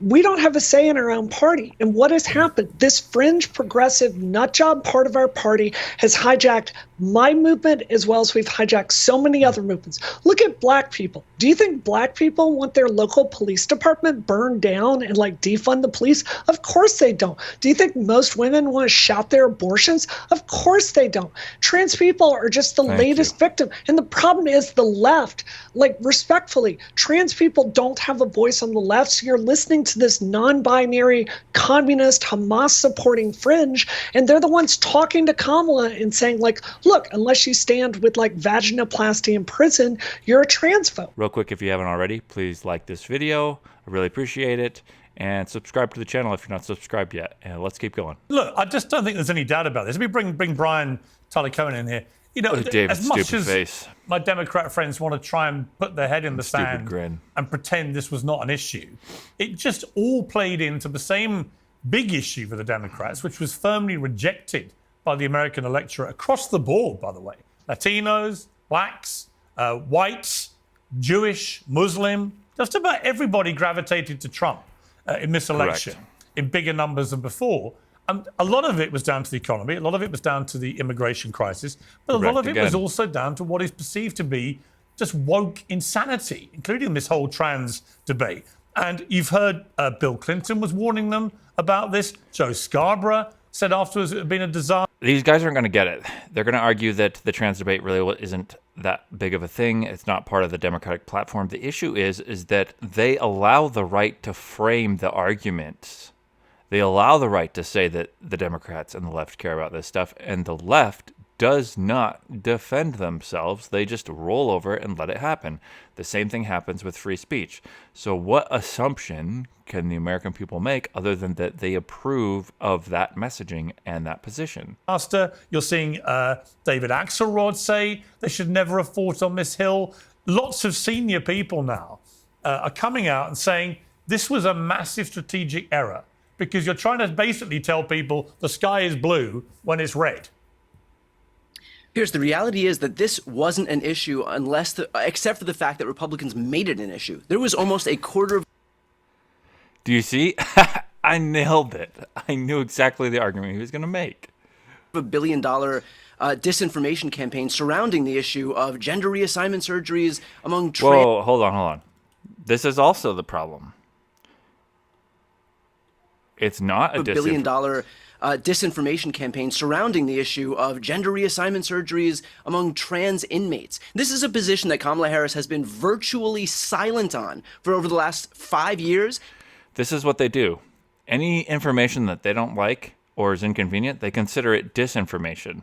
We don't have a say in our own party. And what has happened? This fringe progressive nutjob part of our party has hijacked my movement as well as we've hijacked so many other movements. Look at black people. Do you think black people want their local police department burned down and like defund the police? Of course they don't. Do you think most women want to shout their abortions? Of course they don't. Trans people are just the latest victim. And the problem is the left, like respectfully, trans people don't have a voice on the left. So you're listening to this non-binary communist Hamas supporting fringe, and they're the ones talking to Kamala and saying like, look, unless you stand with like vaginoplasty in prison, you're a transphobe. Real quick, if you haven't already, please like this video. I really appreciate it. And subscribe to the channel if you're not subscribed yet. And let's keep going. Look, I just don't think there's any doubt about this. Let me bring Brian Tyler Cohen in here. You know, as much as my Democrat friends want to try and put their head in the sand and pretend this was not an issue, it just all played into the same big issue for the Democrats, which was firmly rejected by the American electorate across the board, by the way. Latinos, blacks, whites, Jewish, Muslim, just about everybody gravitated to Trump in this election in bigger numbers than before. A lot of it was down to the economy. A lot of it was down to the immigration crisis. But a lot of it was also down to what is perceived to be just woke insanity, including this whole trans debate. And you've heard Bill Clinton was warning them about this. Joe Scarborough said afterwards it had been a disaster. These guys aren't going to get it. They're going to argue that the trans debate really isn't that big of a thing. It's not part of the Democratic platform. The issue is that they allow the right to frame the arguments. They allow the right to say that the Democrats and the left care about this stuff, and the left does not defend themselves. They just roll over and let it happen. The same thing happens with free speech. So what assumption can the American people make other than that they approve of that messaging and that position? You're seeing David Axelrod say they should never have fought on this hill. Lots of senior people now are coming out and saying this was a massive strategic error, because you're trying to basically tell people the sky is blue when it's red. Here's the reality is that this wasn't an issue except for the fact that Republicans made it an issue. There was almost a quarter of... Do you see? I nailed it. I knew exactly the argument he was going to make. $1 billion disinformation campaign surrounding the issue of gender reassignment surgeries among trans... Whoa, hold on. This is also the problem. It's not a $1 billion disinformation campaign surrounding the issue of gender reassignment surgeries among trans inmates. This is a position that Kamala Harris has been virtually silent on for over the last 5 years. This is what they do. Any information that they don't like or is inconvenient, they consider it disinformation.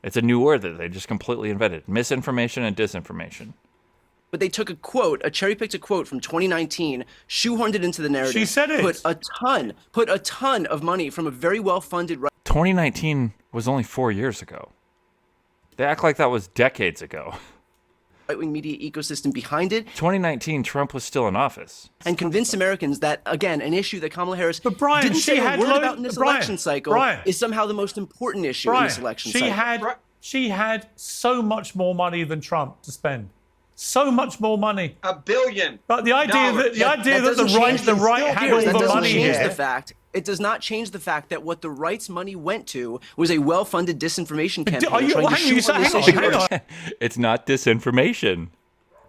It's a new word that they just completely invented. Misinformation and disinformation. But they took a cherry-picked a quote from 2019, shoehorned it into the narrative. She said it. Put a ton of money from a very well-funded... 2019 was only 4 years ago. They act like that was decades ago. Right-wing media ecosystem behind it. 2019, Trump was still in office. And convinced Americans that, again, an issue that Kamala Harris didn't say a word about in this election cycle is somehow the most important issue in this election cycle. She had so much more money than Trump to spend. So much more money. $1 billion. But the idea that the right had all the money here. It does not change the fact that what the right's money went to was a well-funded disinformation campaign. Hang on. It's not disinformation.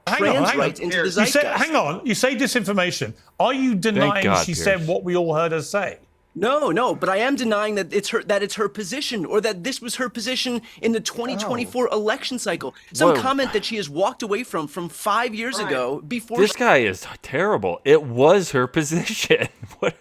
Hang on. You say disinformation. Are you denying she said what we all heard her say? No, but I am denying that it's her position, or that this was her position in the 2024 election cycle. Some comment that she has walked away from 5 years ago before. This guy is terrible. It was her position. What?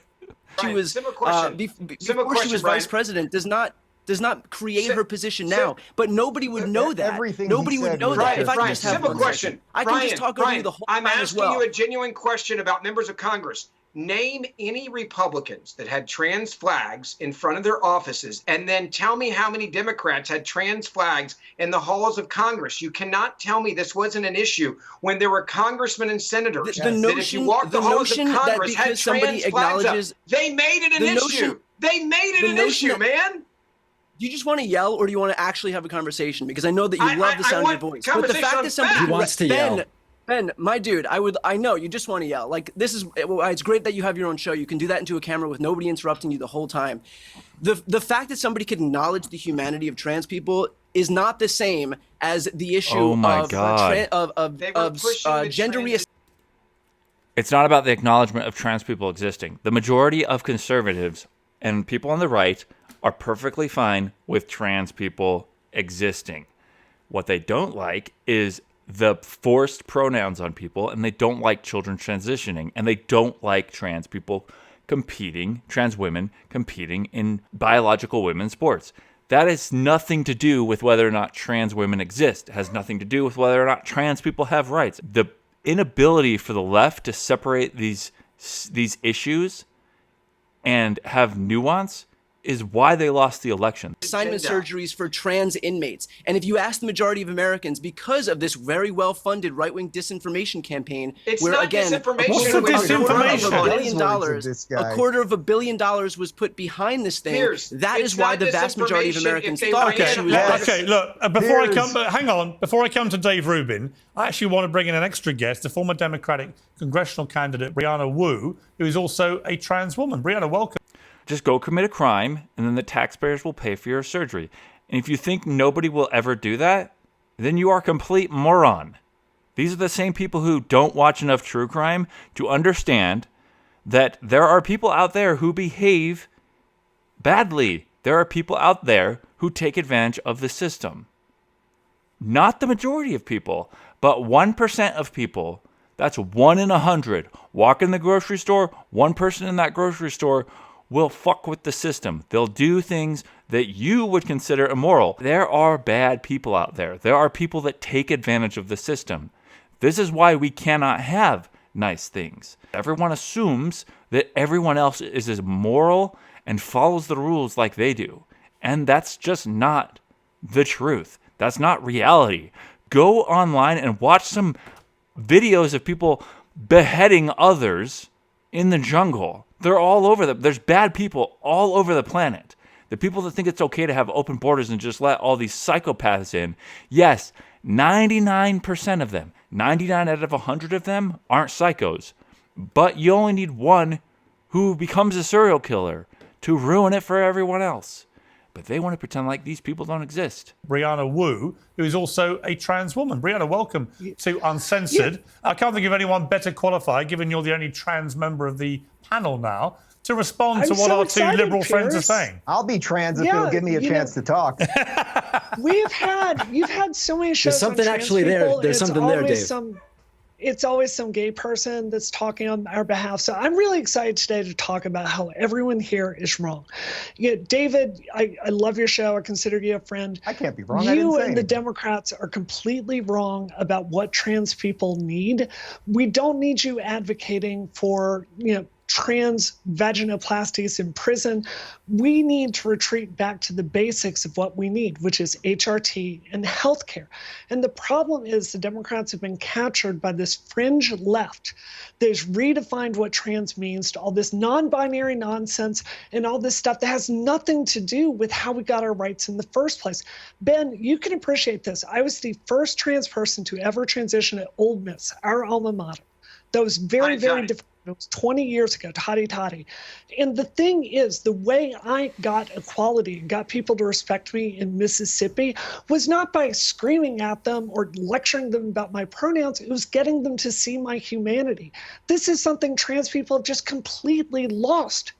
She was before she was vice president does not create her position now, but nobody would know that. Nobody would know that. If I could just have one question, I can just talk over you the whole time as well. I'm asking you a genuine question about members of Congress. Name any Republicans that had trans flags in front of their offices, and then tell me how many Democrats had trans flags in the halls of Congress. You cannot tell me this wasn't an issue when there were congressmen and senators that if you walk the halls of Congress had trans flags up. They made it an issue. They made it an issue, man. Do you just want to yell, or do you want to actually have a conversation? Because I know that you love the sound of your voice. But the fact that somebody wants to yell. Ben, my dude, I know you just want to yell. Like, it's great that you have your own show. You can do that into a camera with nobody interrupting you the whole time. The fact that somebody could acknowledge the humanity of trans people is not the same as the issue of gender reassignment. It's not about the acknowledgement of trans people existing. The majority of conservatives and people on the right are perfectly fine with trans people existing. What they don't like is the forced pronouns on people, and they don't like children transitioning, and they don't like trans people competing, trans women competing in biological women's sports. That has nothing to do with whether or not trans women exist. It has nothing to do with whether or not trans people have rights. The inability for the left to separate these issues and have nuance is why they lost the election. Assignment surgeries for trans inmates. And if you ask the majority of Americans, because of this very well-funded right-wing disinformation campaign, where again, a quarter of $1 billion was put behind this thing, that is why the vast majority of Americans thought she was right. Okay, look, before I come to Dave Rubin, I actually want to bring in an extra guest, the former Democratic congressional candidate, Brianna Wu, who is also a trans woman. Brianna, welcome. Just go commit a crime, and then the taxpayers will pay for your surgery. And if you think nobody will ever do that, then you are a complete moron. These are the same people who don't watch enough true crime to understand that there are people out there who behave badly. There are people out there who take advantage of the system. Not the majority of people, but 1% of people. That's 1 in 100. Walk in the grocery store, one person in that grocery store will fuck with the system. They'll do things that you would consider immoral. There are bad people out there. There are people that take advantage of the system. This is why we cannot have nice things. Everyone assumes that everyone else is as moral and follows the rules like they do. And that's just not the truth. That's not reality. Go online and watch some videos of people beheading others in the jungle. They're all over there's bad people all over the planet. The people that think it's okay to have open borders and just let all these psychopaths in. Yes, 99% of them, 99 out of 100 of them aren't psychos. But you only need one who becomes a serial killer to ruin it for everyone else. But they want to pretend like these people don't exist. Brianna Wu, who is also a trans woman. Brianna, welcome to Uncensored. Yeah. I can't think of anyone better qualified, given you're the only trans member of the panel now, to respond to what our two liberal friends are saying. I'll be trans if you'll give me a chance to talk. You've had so many shows. There's something actually there. There's something there, Dave. It's always some gay person that's talking on our behalf. So I'm really excited today to talk about how everyone here is wrong. David, I love your show. I consider you a friend. I can't be wrong. You and the Democrats are completely wrong about what trans people need. We don't need you advocating for, trans vaginoplasties in prison. We need to retreat back to the basics of what we need, which is HRT and healthcare. And the problem is the Democrats have been captured by this fringe left that has redefined what trans means to all this non-binary nonsense and all this stuff that has nothing to do with how we got our rights in the first place. Ben, you can appreciate this. I was the first trans person to ever transition at Ole Miss, our alma mater. That was very, very different. It was 20 years ago, toddy. And the thing is, the way I got equality and got people to respect me in Mississippi was not by screaming at them or lecturing them about my pronouns. It was getting them to see my humanity. This is something trans people have just completely lost.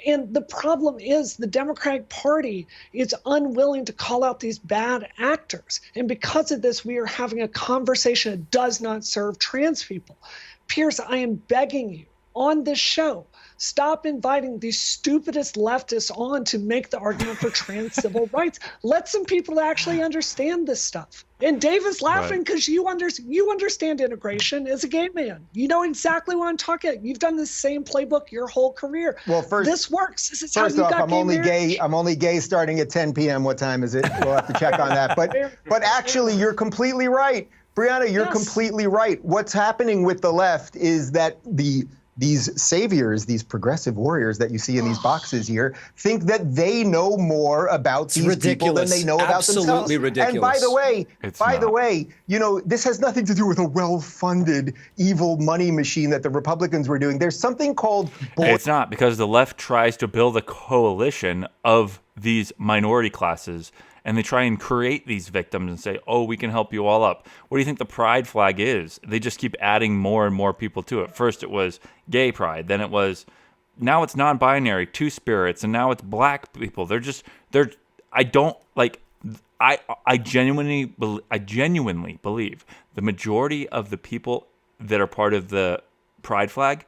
And the problem is the Democratic Party is unwilling to call out these bad actors. And because of this, we are having a conversation that does not serve trans people. Pierce, I am begging you on this show, stop inviting the stupidest leftists on to make the argument for trans civil rights. Let some people actually understand this stuff. And Dave is laughing because you understand integration as a gay man. You know exactly what I'm talking about. You've done the same playbook your whole career. Well, this works. This is first off, I'm only gay starting at 10 p.m. What time is it? We'll have to check on that. But actually, you're completely right. Brianna, you're completely right. What's happening with the left is that the these saviors, these progressive warriors that you see in these boxes here, think that they know more about these people than they know about themselves. Absolutely ridiculous. And by the way, you know, this has nothing to do with a well-funded evil money machine that the Republicans were doing. There's something called... It's not, because the left tries to build a coalition of these minority classes, and they try and create these victims and say, oh, we can help you all up. What do you think the pride flag is? They just keep adding more and more people to it. First it was gay pride, then it was, now it's non-binary, two spirits, and now it's black people. I genuinely believe the majority of the people that are part of the pride flag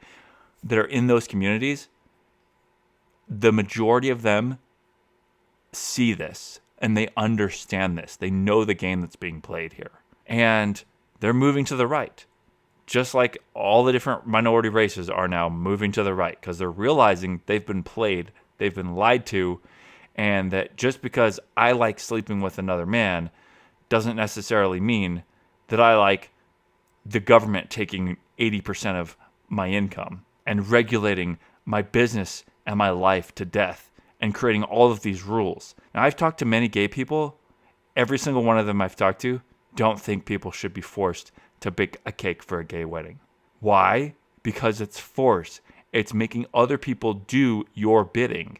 that are in those communities, the majority of them see this and they understand this. They know the game that's being played here. And they're moving to the right. Just like all the different minority races are now moving to the right because they're realizing they've been played, they've been lied to, and that just because I like sleeping with another man doesn't necessarily mean that I like the government taking 80% of my income and regulating my business and my life to death and creating all of these rules. Now, I've talked to many gay people. Every single one of them I've talked to don't think people should be forced to bake a cake for a gay wedding. Why? Because it's force. It's making other people do your bidding.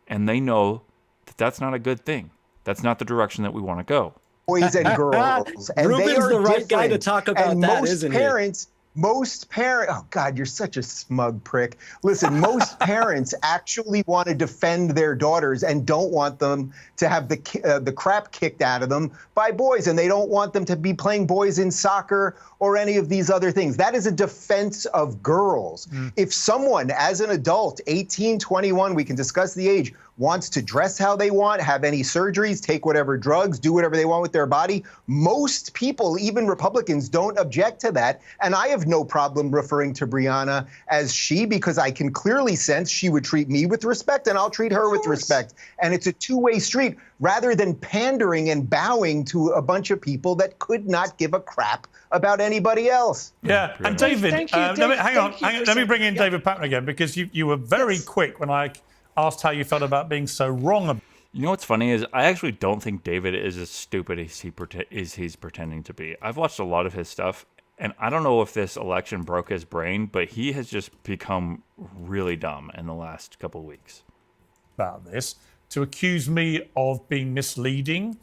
And they know that that's not a good thing. That's not the direction that we want to go. Boys and girls. And Ruben's they are the right different. guy to talk about and that, most isn't parents, Most parents, oh God, you're such a smug prick. Listen, most parents actually want to defend their daughters and don't want them to have the crap kicked out of them by boys, and they don't want them to be playing boys in soccer or any of these other things. That is a defense of girls. If someone, as an adult, 18, 21, we can discuss the age, wants to dress how they want, have any surgeries, take whatever drugs, do whatever they want with their body, most people, even Republicans, don't object to that. And I have no problem referring to Brianna as she, because I can clearly sense she would treat me with respect and I'll treat her with respect. And it's a two-way street rather than pandering and bowing to a bunch of people that could not give a crap about anybody else. Yeah, and David, let me bring in David Pakman again, because you were very quick when I asked how you felt about being so wrong. You know what's funny is I actually don't think David is as stupid as he's pretending to be. I've watched a lot of his stuff, and I don't know if this election broke his brain, but he has just become really dumb in the last couple of weeks. About this, to accuse me of being misleading,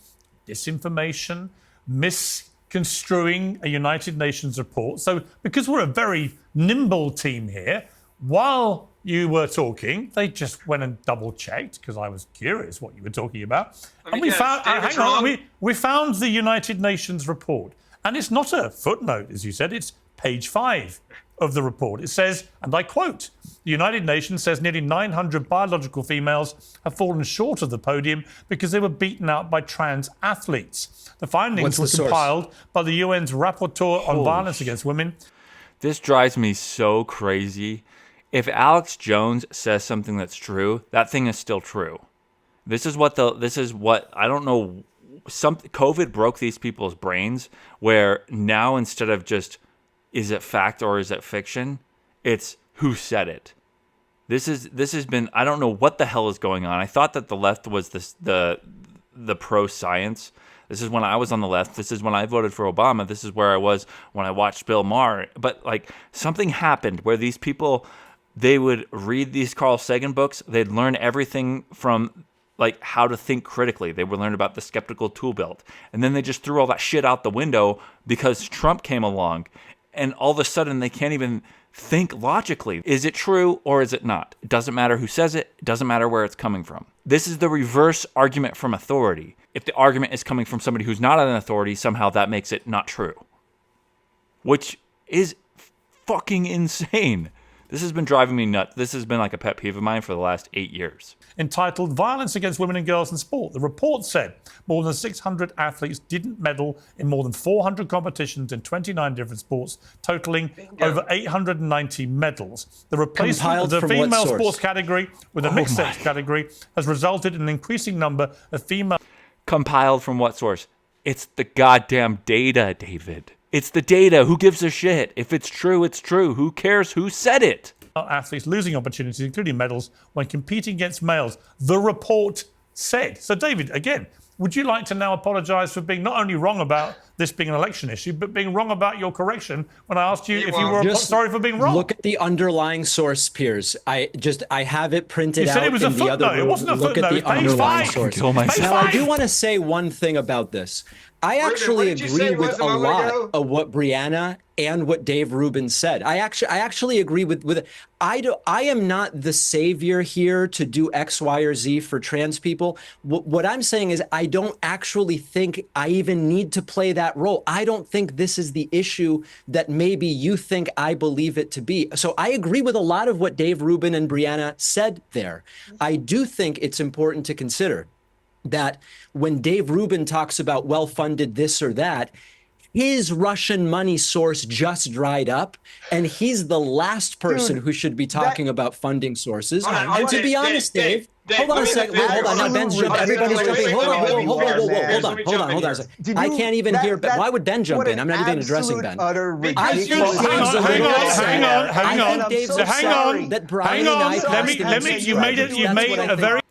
disinformation, misconstruing a United Nations report. So because we're a very nimble team here, while you were talking, they just went and double-checked, because I was curious what you were talking about. And we found, we found the United Nations report. And it's not a footnote, as you said, it's page 5 of the report. It says, and I quote, the United Nations says nearly 900 biological females have fallen short of the podium because they were beaten out by trans athletes. The findings were compiled by the UN's Rapporteur on Violence Against Women. This drives me so crazy. If Alex Jones says something that's true, that thing is still true. This is what I don't know. COVID broke these people's brains, where now instead of just is it fact or is it fiction, it's who said it. This has been, I don't know what the hell is going on. I thought that the left was the pro science. This is when I was on the left. This is when I voted for Obama. This is where I was when I watched Bill Maher. But like something happened where these people, they would read these Carl Sagan books. They'd learn everything from like how to think critically. They would learn about the skeptical tool belt. And then they just threw all that shit out the window because Trump came along. And all of a sudden they can't even think logically. Is it true or is it not? It doesn't matter who says it. It doesn't matter where it's coming from. This is the reverse argument from authority. If the argument is coming from somebody who's not an authority, somehow that makes it not true. Which is fucking insane. This has been driving me nuts. This has been like a pet peeve of mine for the last 8 years. Entitled Violence Against Women and Girls in Sport. The report said more than 600 athletes didn't medal in more than 400 competitions in 29 different sports, totaling over 890 medals. The replacement of the female sports category with a mixed sex category has resulted in an increasing number of female... Compiled from what source? It's the goddamn data, David. It's the data. Who gives a shit? If it's true, it's true. Who cares who said it? Athletes losing opportunities, including medals, when competing against males, the report said. So, David, again, would you like to now apologise for being not only wrong about this being an election issue, but being wrong about your correction when I asked you if you were sorry for being wrong? Look at the underlying source, Piers. I have it printed out. You said it was a footnote. It wasn't a footnote. Look at the underlying source. Now, I do want to say one thing about this. I actually agree with a lot of what Brianna and what Dave Rubin said. I actually agree with it. I am not the savior here to do X, Y, or Z for trans people. What I'm saying is I don't actually think I even need to play that role. I don't think this is the issue that maybe you think I believe it to be. So I agree with a lot of what Dave Rubin and Brianna said there. I do think it's important to consider that when Dave Rubin talks about well-funded this or that, his Russian money source just dried up, and he's the last person who should be talking about funding sources. And to be honest, Dave, hold on a second. Hold on. Now Ben's jumping. Everybody's jumping. Hold on a second. I can't even hear Ben. Why would Ben jump in? I'm not even addressing Ben. I think Dave's a little sad. I think Dave's upset that Brian and I passed the message. You made a very...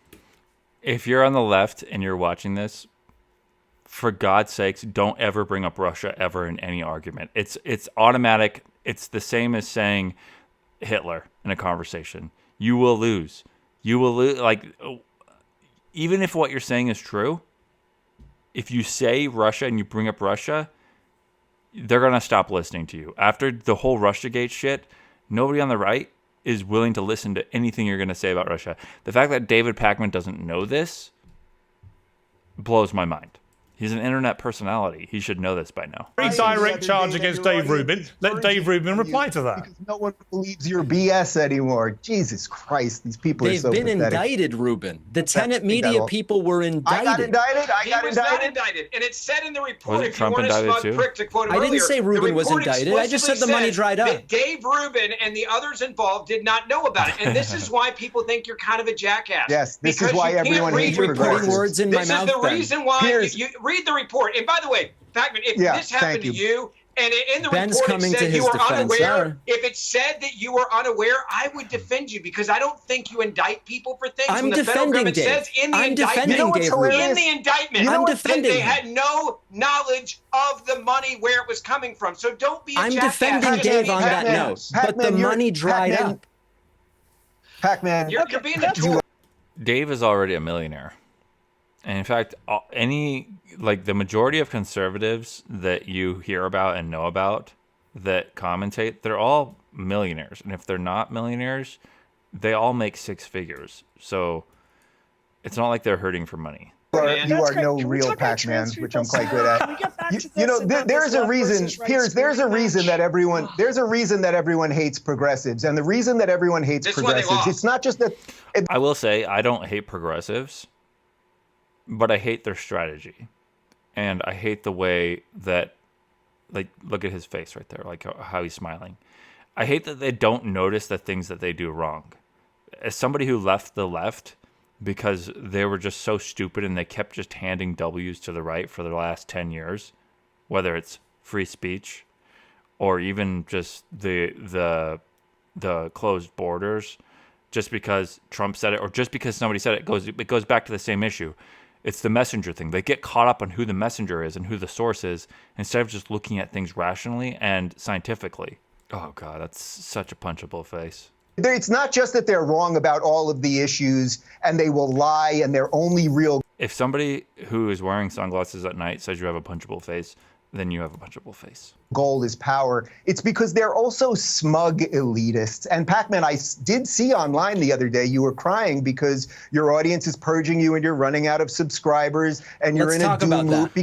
If you're on the left and you're watching this, for God's sakes, don't ever bring up Russia ever in any argument. It's automatic. It's the same as saying Hitler in a conversation. You will lose. You will lose. Like, even if what you're saying is true, if you say Russia and you bring up Russia, they're going to stop listening to you. After the whole Russiagate shit, nobody on the right is willing to listen to anything you're going to say about Russia. The fact that David Pakman doesn't know this blows my mind. He's an internet personality. He should know this by now. Very direct charge against Dave Rubin. Let Dave Rubin reply to that. Because no one believes your BS anymore. Jesus Christ, these people are so pathetic. They've been indicted, Rubin. The Tenet Media people were indicted. I got indicted. He was not indicted. And it said in the report, was it if Trump you want a indicted smug too? prick to quote him I earlier, didn't say Rubin was indicted. I just said the money dried up. That Dave Rubin and the others involved did not know about it. And this is why people think you're kind of a jackass. Yes, this is why everyone hates You're putting words in my mouth. This is the reason why you read the report. And by the way, Pakman, if this happened to you, and in the Ben's report it said you were unaware, yeah. if it said that you were unaware, I would defend you because I don't think you indict people for things. I'm when the federal government Dave. says in the I'm indictment, defending that they had no knowledge of the money where it was coming from. So don't be a I'm jackass. defending Dave on that note. But the money dried up. Pakman, you're being a tool. Dave is already a millionaire. And in fact, the majority of conservatives that you hear about and know about that commentate, they're all millionaires. And if they're not millionaires, they all make six figures. So it's not like they're hurting for money. You are no real Pakman, which I'm quite good at. There's a reason, Piers, there's a reason that everyone hates progressives. And the reason that everyone hates progressives, it's not just that... I will say, I don't hate progressives, but I hate their strategy. And I hate the way that, like, look at his face right there, like how he's smiling. I hate that they don't notice the things that they do wrong. As somebody who left the left because they were just so stupid and they kept just handing W's to the right for the last 10 years, whether it's free speech or even just the closed borders, just because Trump said it or just because somebody said it, it goes back to the same issue. It's the messenger thing. They get caught up on who the messenger is and who the source is instead of just looking at things rationally and scientifically. Oh, God, that's such a punchable face. It's not just that they're wrong about all of the issues and they will lie and they're only real. If somebody who is wearing sunglasses at night says you have a punchable face, then you have a punchable face. Goal is power. It's because they're also smug elitists. And Pakman, I did see online the other day, you were crying because your audience is purging you and you're running out of subscribers and you're in a doom loop.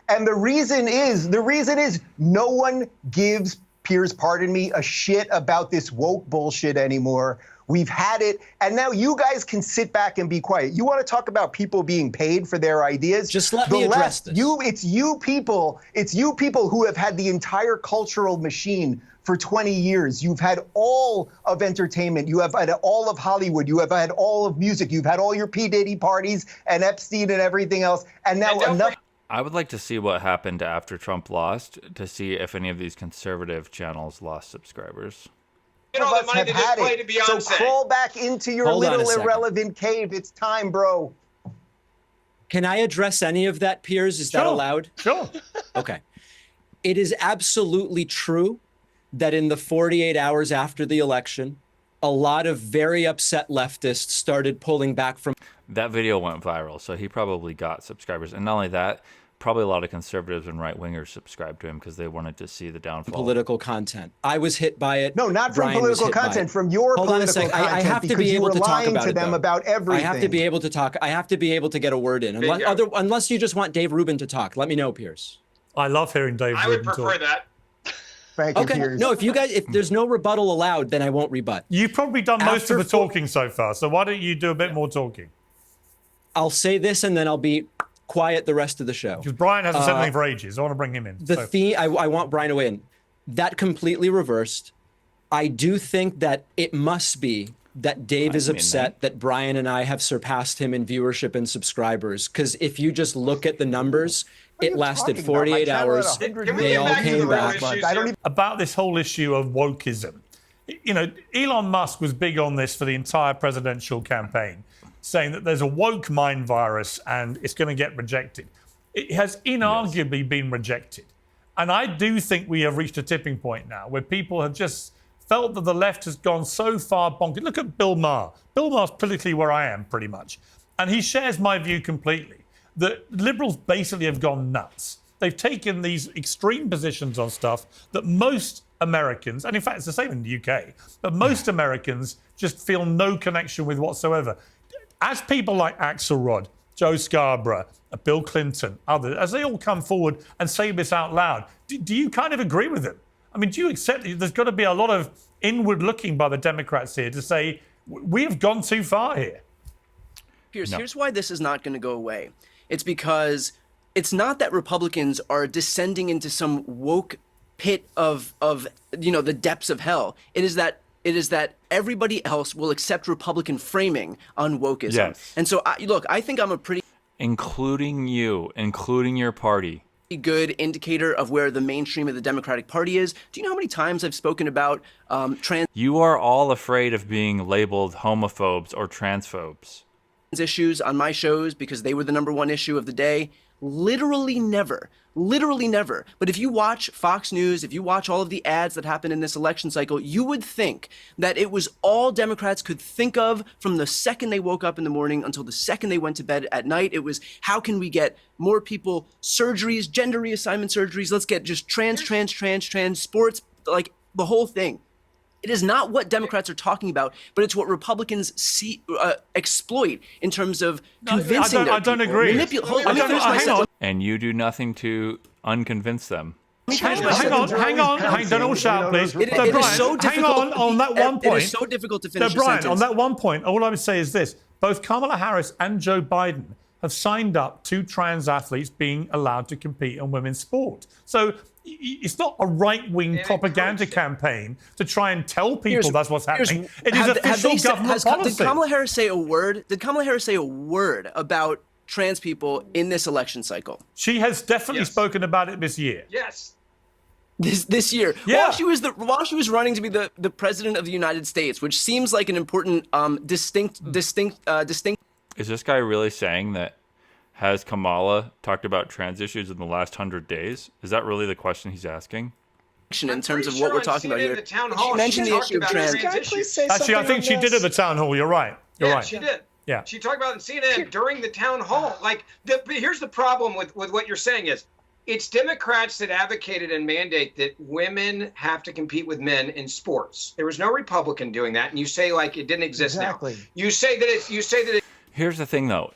And the reason is no one gives, Piers, pardon me, a shit about this woke bullshit anymore. We've had it, and now you guys can sit back and be quiet. You want to talk about people being paid for their ideas? Just let me address this. It's you people who have had the entire cultural machine for 20 years. You've had all of entertainment. You have had all of Hollywood. You have had all of music. You've had all your P. Diddy parties and Epstein and everything else. And now enough. I would like to see what happened after Trump lost, to see if any of these conservative channels lost subscribers. Get all the money to just play to Beyonce. So crawl back into your little irrelevant cave. It's time, bro. Can I address any of that, Piers? Is that allowed? Sure. Okay. It is absolutely true that in the 48 hours after the election, a lot of very upset leftists started pulling back from. That video went viral, so he probably got subscribers. And not only that, probably a lot of conservatives and right-wingers subscribed to him because they wanted to see the downfall. Political content. I was hit by it. No, not from political content, from your political content. I have to be able to talk about them about everything. I have to be able to talk. I have to be able to get a word in. Unless you just want Dave Rubin to talk. Let me know, Piers. I love hearing Dave Rubin talk. I would prefer that. Thank you, Piers. No, if there's no rebuttal allowed, then I won't rebut. You've probably done most of the talking so far, so why don't you do a bit more talking? I'll say this and then I'll be quiet the rest of the show. Because Brian hasn't said anything for ages. I want to bring him in. I want Brian to win. That completely reversed. I do think that it must be that Dave is upset that Brian and I have surpassed him in viewership and subscribers. Because if you just look at the numbers, it lasted 48 hours. They all came back. About this whole issue of wokeism. You know, Elon Musk was big on this for the entire presidential campaign, saying that there's a woke mind virus and it's going to get rejected. It has inarguably been rejected. And I do think we have reached a tipping point now where people have just felt that the left has gone so far bonkers. Look at Bill Maher. Bill Maher's politically where I am, pretty much. And he shares my view completely, that liberals basically have gone nuts. They've taken these extreme positions on stuff that most Americans, and in fact it's the same in the UK, but most Americans just feel no connection with whatsoever. As people like Axelrod, Joe Scarborough, Bill Clinton, others, as they all come forward and say this out loud, do you kind of agree with them? I mean, do you accept there's got to be a lot of inward looking by the Democrats here to say, we have gone too far here? Here's why this is not going to go away. It's because it's not that Republicans are descending into some woke pit of the depths of hell. It is that everybody else will accept Republican framing on wokeism. Yes. And so, I think I'm a pretty... Including you, including your party. Good indicator of where the mainstream of the Democratic Party is. Do you know how many times I've spoken about trans... You are all afraid of being labeled homophobes or transphobes. Issues on my shows because they were the #1 issue of the day. Literally never. But if you watch Fox News, if you watch all of the ads that happen in this election cycle, you would think that it was all Democrats could think of from the second they woke up in the morning until the second they went to bed at night. It was, how can we get more people surgeries, gender reassignment surgeries? Let's get just trans, sports, like the whole thing. It is not what Democrats are talking about, but it's what Republicans exploit in terms of convincing I don't agree. And you do nothing to unconvince them. Hang on, don't all shout, please. Hang on that one point. It is so difficult to finish Brian, on that one point, all I would say is this. Both Kamala Harris and Joe Biden have signed up to trans athletes being allowed to compete in women's sport. So it's not a right-wing propaganda campaign to try and tell people that's what's happening. It is official government policy. Did Kamala Harris say a word? Did Kamala Harris say a word about trans people in this election cycle? She has definitely spoken about it this year. Yes. This year, yeah. while she was running to be the president of the United States, which seems like an important, distinct. Is this guy really saying that? Has Kamala talked about trans issues in the last 100 days? Is that really the question he's asking? In terms of what we're talking about here, she mentioned the issue of trans. Actually, I think she did at the town hall. You're right. You're right. She did. Yeah. She talked about it in CNN during the town hall. But here's the problem with what you're saying is, it's Democrats that advocated and mandate that women have to compete with men in sports. There was no Republican doing that, and you say it didn't exist now. You say that. Here's the thing, though.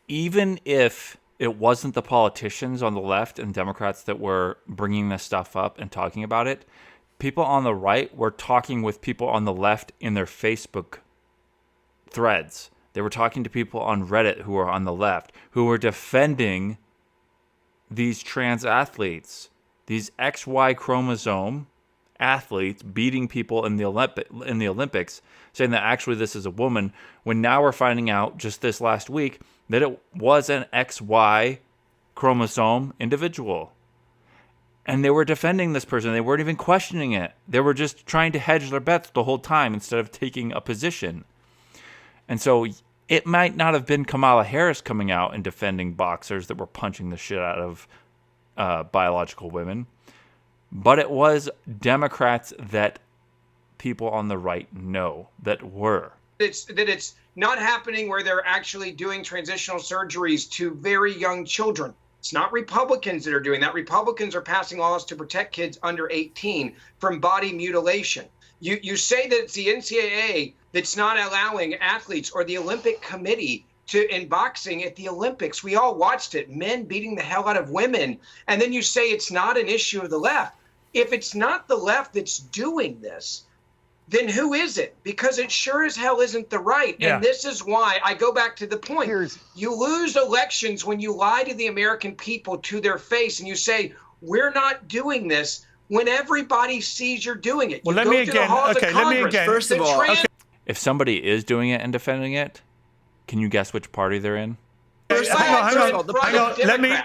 Even if it wasn't the politicians on the left and Democrats that were bringing this stuff up and talking about it, people on the right were talking with people on the left in their Facebook threads. They were talking to people on Reddit who were on the left, who were defending these trans athletes, these XY chromosome athletes beating people in the Olympics, saying that actually this is a woman, when now we're finding out just this last week that it was an XY chromosome individual. And they were defending this person. They weren't even questioning it. They were just trying to hedge their bets the whole time instead of taking a position. And so it might not have been Kamala Harris coming out and defending boxers that were punching the shit out of biological women, but it was Democrats that people on the right know that were. It's not happening where they're actually doing transitional surgeries to very young children. It's not Republicans that are doing that. Republicans are passing laws to protect kids under 18 from body mutilation. You say that it's the NCAA that's not allowing athletes, or the Olympic Committee in boxing at the Olympics. We all watched it, men beating the hell out of women. And then you say it's not an issue of the left. If it's not the left that's doing this, then who is it? Because it sure as hell isn't the right. Yeah. And this is why I go back to the point. You lose elections when you lie to the American people to their face and you say, we're not doing this, when everybody sees you're doing it. Well, let me again. First of all, if somebody is doing it and defending it, can you guess which party they're in? Hang on.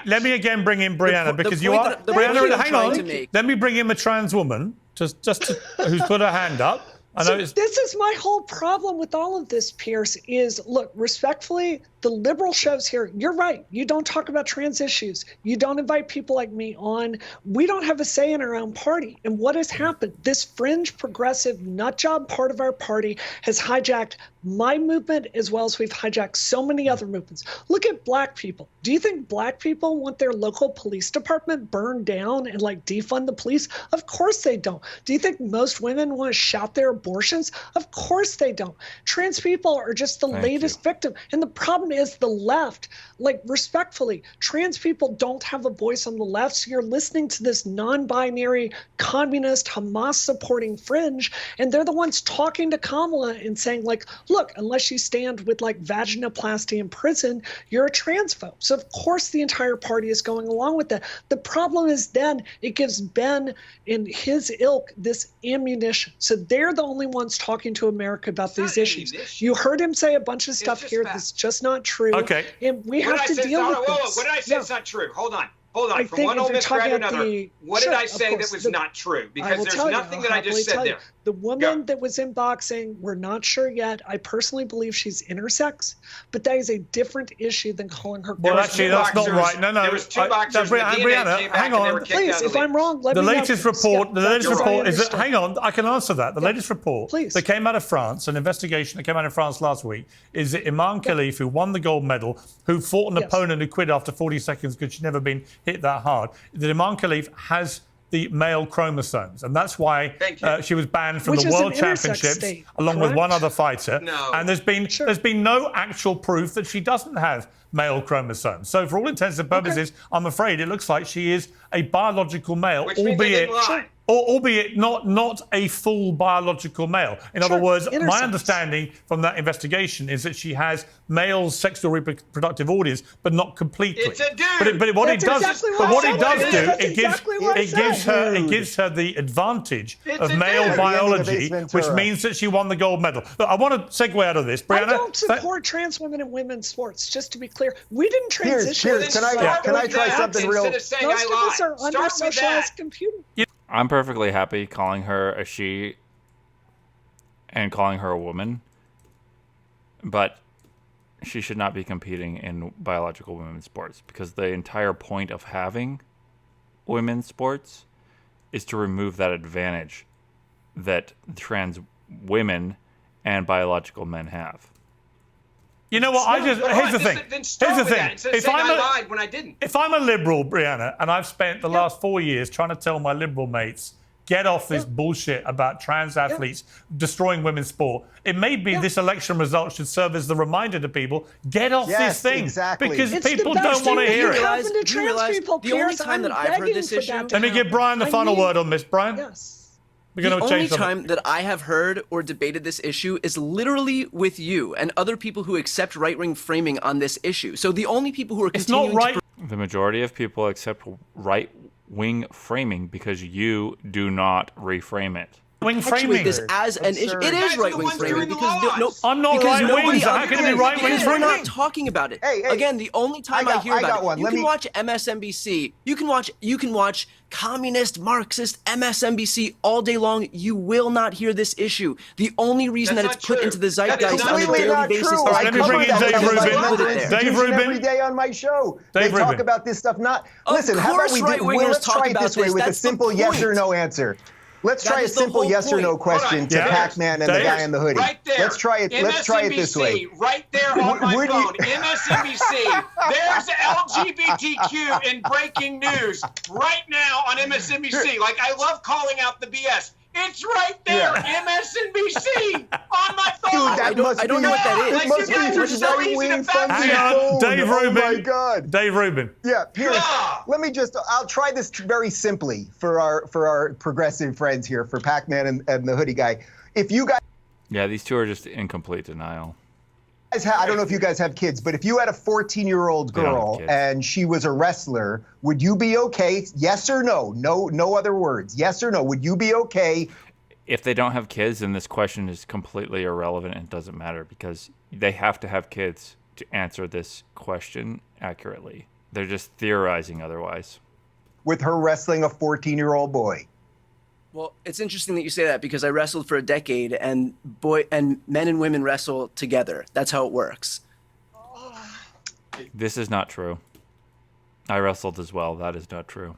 Let me again bring in Brianna, because you are Brianna. Hang on. Let me bring in a trans woman, just who's put her hand up. This is my whole problem with all of this, Pierce, is, look, respectfully, the liberal shows here, you're right. You don't talk about trans issues. You don't invite people like me on. We don't have a say in our own party. And what has happened? This fringe progressive nutjob part of our party has hijacked my movement as well as we've hijacked so many other movements. Look at black people. Do you think black people want their local police department burned down and defund the police? Of course they don't. Do you think most women want to shout their abortions? Of course they don't. Trans people are just the latest victim. And the problem is the left, respectfully, trans people don't have a voice on the left. So you're listening to this non-binary, communist, Hamas supporting fringe. And they're the ones talking to Kamala and saying, look, unless you stand with vaginoplasty in prison, you're a transphobe. So of course the entire party is going along with that. The problem is then it gives Ben and his ilk this ammunition. So they're the only ones talking to America about these issues. You heard him say a bunch of stuff here that's just not true. Okay. And we have to deal with this. What did I say it's not true? Hold on. From one old misread to another, what did I say that was not true? Because there's nothing that I just said there. The woman that was in boxing, we're not sure yet. I personally believe she's intersex, but that is a different issue than calling her. Well, actually, that's not right. No. There was two boxers. Brianna, hang on. Please, if I'm wrong, let me know. The latest report is that, hang on, I can answer that. The latest report that came out of France, an investigation that came out of France last week, is that Iman Khalif, who won the gold medal, who fought an opponent who quit after 40 seconds because she'd never been hit that hard, that Iman Khalif has the male chromosomes, and that's why she was banned from the World Championships along with one other fighter. No. And there's been no actual proof that she doesn't have male chromosomes. So for all intents and purposes, I'm afraid it looks like she is a biological male, albeit not a full biological male. In other words, my understanding from that investigation is that she has male sexual reproductive organs, but not completely. It's a dude. But what it does do, it gives her the advantage of male biology, which means that she won the gold medal. Look, I want to segue out of this, Brianna. I don't support trans women in women's sports. Just to be clear, we didn't transition. Piers, can I try something real? Most of us are under socialized computing. I'm perfectly happy calling her a she and calling her a woman, but she should not be competing in biological women's sports, because the entire point of having women's sports is to remove that advantage that trans women and biological men have. You know what? Here's the thing. If I'm a liberal, Brianna, and I've spent the last 4 years trying to tell my liberal mates, get off this bullshit about trans athletes destroying women's sport, it may be this election result should serve as the reminder to people, get off this thing. Exactly. Because people don't want to hear it. The only time that I've heard this issue... Let me give Brian the final word on this. Brian? Yes. The only time that I have heard or debated this issue is literally with you and other people who accept right-wing framing on this issue. So the only people who are continuing The majority of people accept right-wing framing because you do not reframe it. Wing framing this as an issue. It is right-wing framing because I'm not right-wing, so how can it be right-wing framing? We're not talking about it. Again, the only time I hear about it, you can watch MSNBC, you can watch communist, Marxist MSNBC all day long. You will not hear this issue. The only reason that it's put into the zeitgeist on a daily basis is let me bring in Dave Rubin. Dave Rubin. Every day on my show, they talk about this stuff. Listen, how about let's try it this way with a simple yes or no answer. Let's try a simple yes or no question to Pakman and the guy in the hoodie. Right there. Let's try it. Let's try it this way. Right there on my phone. MSNBC. There's LGBTQ in breaking news right now on MSNBC. Like, I love calling out the BS. It's right there, MSNBC, on my phone. Dude, I don't know what that is. Like, you guys are so easy to fact check. Hang on, Dave Rubin. Oh my God. Dave Rubin. Yeah, Pierce, I'll try this very simply for our progressive friends here, for Pakman and the hoodie guy. If you guys... Yeah, these two are just in complete denial. I don't know if you guys have kids, but if you had a 14-year-old girl and she was a wrestler, would you be okay? Yes or no? No other words. Yes or no? Would you be okay? If they don't have kids, then this question is completely irrelevant and doesn't matter because they have to have kids to answer this question accurately. They're just theorizing otherwise. With her wrestling a 14-year-old boy. Well, it's interesting that you say that because I wrestled for a decade, and men and women wrestle together. That's how it works. This is not true. I wrestled as well. That is not true.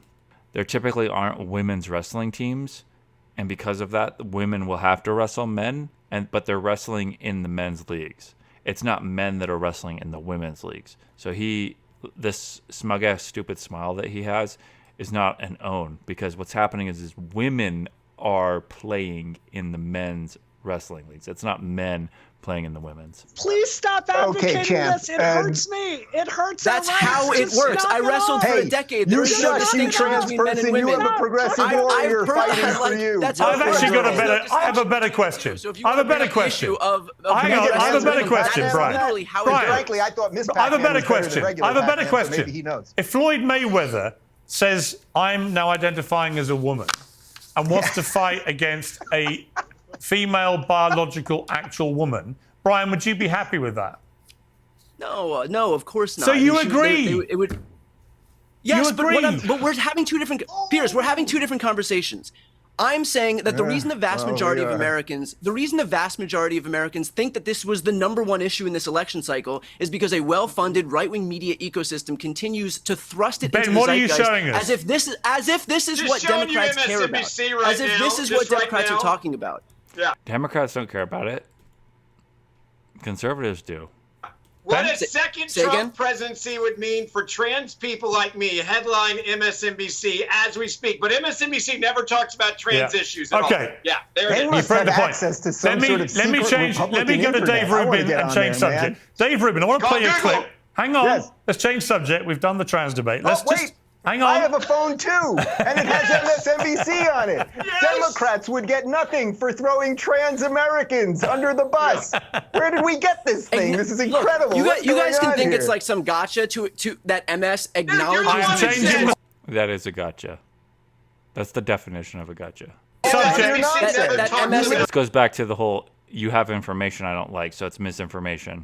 There typically aren't women's wrestling teams, and because of that, women will have to wrestle men, but they're wrestling in the men's leagues. It's not men that are wrestling in the women's leagues. So this smug-ass stupid smile that he has is not an own, because what's happening is women are playing in the men's wrestling leagues. It's not men playing in the women's. Please stop advocating this. It hurts me. It hurts. That's how it works. I wrestled for a decade. There is no distinction between men and women. You have a progressive warrior fighting for you. I have a better question. I have a better question. I have a better question, Brian. Frankly, I thought Miss Pakman I have a better question. I have a better question. Maybe he knows. If Floyd Mayweather says, I'm now identifying as a woman and wants to fight against a female biological actual woman, Brian, would you be happy with that? No, of course not. So you agree? It would. Yes, but we're having two different... Piers, we're having two different conversations. I'm saying that the reason the vast majority of Americans, think that this was the #1 issue in this election cycle is because a well-funded right-wing media ecosystem continues to thrust it into the zeitgeist as if this is what Democrats care about. As if this is what Democrats are talking about. Yeah. Democrats don't care about it. Conservatives do. What a second Trump presidency would mean for trans people like me. Headline MSNBC as we speak. But MSNBC never talks about trans issues at all. Yeah, there it is. Must have access to some sort of let me go to Dave Rubin and change subject. Dave Rubin, I want to play a clip. Hang on. Yes. Let's change subject. We've done the trans debate. Hang on. I have a phone too, and it has MSNBC on it. Yes. Democrats would get nothing for throwing trans Americans under the bus. Where did we get this thing? This is incredible. Look, you guys can think it's like some gotcha to that MS acknowledges. That is a gotcha. That's the definition of a gotcha. Subject. This goes back to the whole you have information I don't like, so it's misinformation.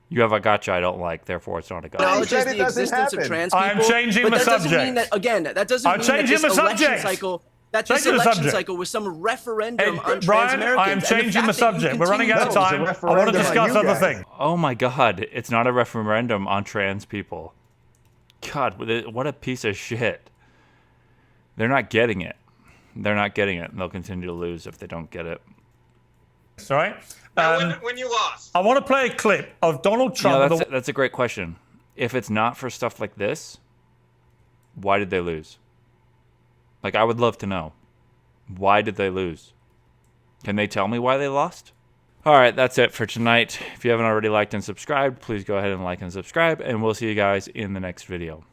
You have a gotcha I don't like, therefore it's not a gotcha. Acknowledges the existence of trans people. I'm changing the subject. That doesn't mean that this election cycle... this election cycle was some referendum on trans Americans. Brian, I am changing the subject. We're running out of time. I want to discuss other things. Oh my God, it's not a referendum on trans people. God, what a piece of shit. They're not getting it. They're not getting it, and they'll continue to lose if they don't get it. Sorry? When you lost. I want to play a clip of Donald Trump. That's a great question. If it's not for stuff like this, why did they lose? Like, I would love to know. Why did they lose? Can they tell me why they lost? All right, that's it for tonight. If you haven't already liked and subscribed, please go ahead and like and subscribe, and we'll see you guys in the next video.